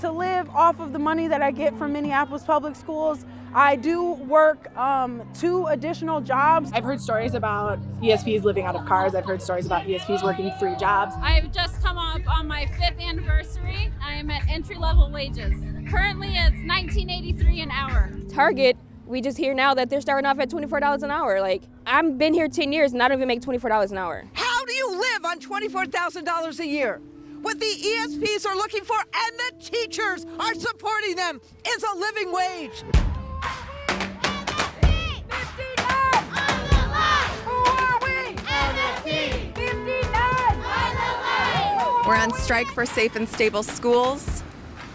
to live off of the money that I get from Minneapolis Public Schools, I do work 2 additional jobs. I've heard stories about ESPs living out of cars. I've heard stories about ESPs working 3 jobs. I've just come up on my 5th anniversary. I am at entry-level wages. Currently, it's $19.83 an hour. Target, we just hear now that they're starting off at $24 an hour. Like, I've been here 10 years and I don't even make $24 an hour. How do you live on $24,000 a year? What the ESPs are looking for and the teachers are supporting them is a living wage. We're on strike for safe and stable schools.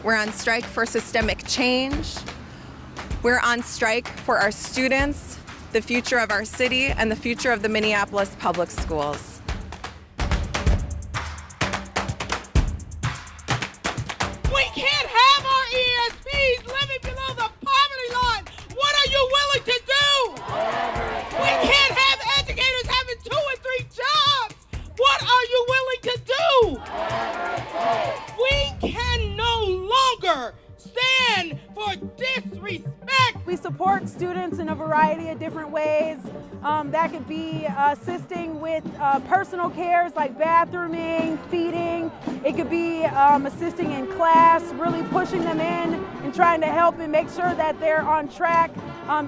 We're on strike for systemic change. We're on strike for our students, the future of our city, and the future of the Minneapolis Public Schools. We can't have our ESPs living below the poverty line. What are you willing to do? We can't have educators having 2 and 3 jobs. What are you willing to do? We can no longer stand for disrespect. We support students in a variety of different ways. That could be assisting with personal cares like bathrooming, feeding. It could be assisting in class, really pushing them in and trying to help and make sure that they're on track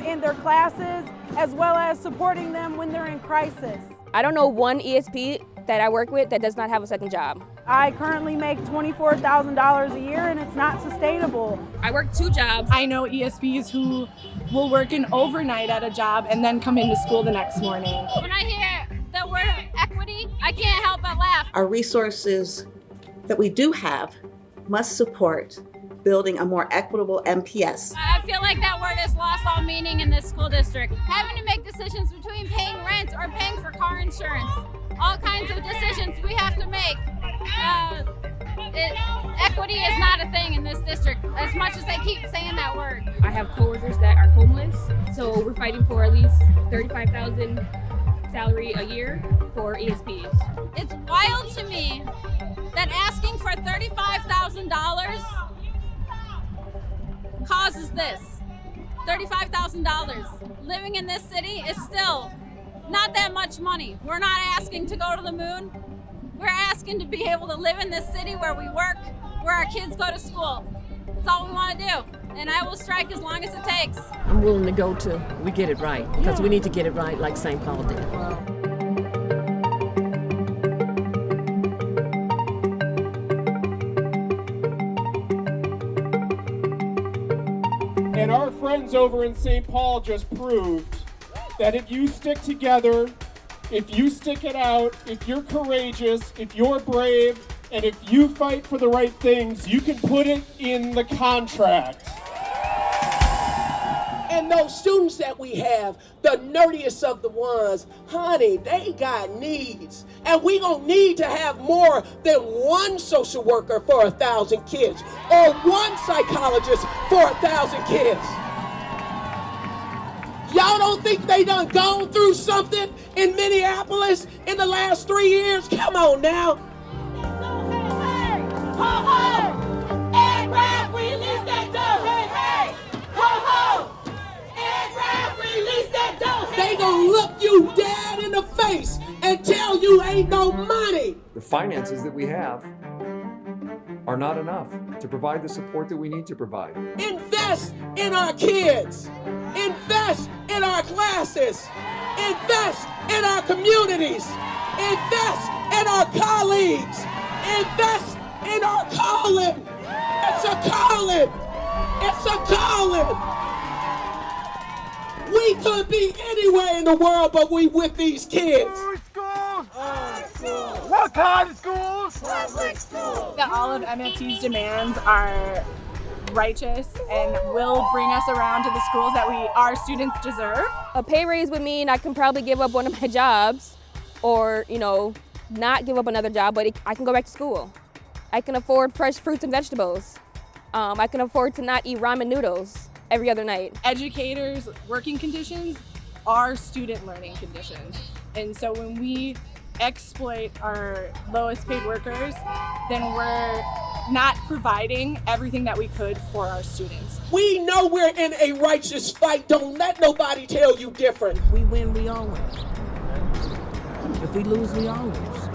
in their classes, as well as supporting them when they're in crisis. I don't know one ESP that I work with that does not have a second job. I currently make $24,000 a year and it's not sustainable. I work 2 jobs. I know ESPs who will work an overnight at a job and then come into school the next morning. When I hear the word equity, I can't help but laugh. Our resources that we do have must support building a more equitable MPS. I feel like that word has lost all meaning in this school district. Having to make decisions between paying rent or paying for car insurance. All kinds of decisions we have to make. Equity is not a thing in this district, as much as they keep saying that word. I have coworkers that are homeless, so we're fighting for at least $35,000 salary a year for ESPs. It's wild to me that asking for $35,000 causes this. $35,000. Living in this city is still not that much money. We're not asking to go to the moon. We're asking to be able to live in this city where we work, where our kids go to school. That's all we want to do. And I will strike as long as it takes. I'm willing to go till we get it right, because we need to get it right like St. Paul did. And our friends over in St. Paul just proved that if you stick together, if you stick it out, if you're courageous, if you're brave, and if you fight for the right things, you can put it in the contract. And those students that we have, the nerdiest of the ones, honey, they got needs. And we gonna need to have more than one social worker for 1,000 kids, or one psychologist for 1,000 kids. Y'all don't think they done gone through something in Minneapolis in the last 3 years? Come on now. Ho ho! And rap, release that dough! Hey, hey! Ho ho! And rap, release that dough! They gonna look you dead in the face and tell you ain't no money! The finances that we have are not enough to provide the support that we need to provide. Invest in our kids! Invest in our classes! Invest in our communities! Invest in our colleagues! Invest in our calling! It's a calling! It's a calling! We could be anywhere in the world, but we with these kids. What kind of schools? Public schools. That all of MFT's demands are righteous and will bring us around to the schools that our students deserve. A pay raise would mean I can probably give up one of my jobs or, not give up another job, but I can go back to school. I can afford fresh fruits and vegetables. I can afford to not eat ramen noodles every other night. Educators' working conditions are student learning conditions. And so when we exploit our lowest paid workers, then we're not providing everything that we could for our students. We know we're in a righteous fight. Don't let nobody tell you different. We win, we all win. If we lose, we all lose.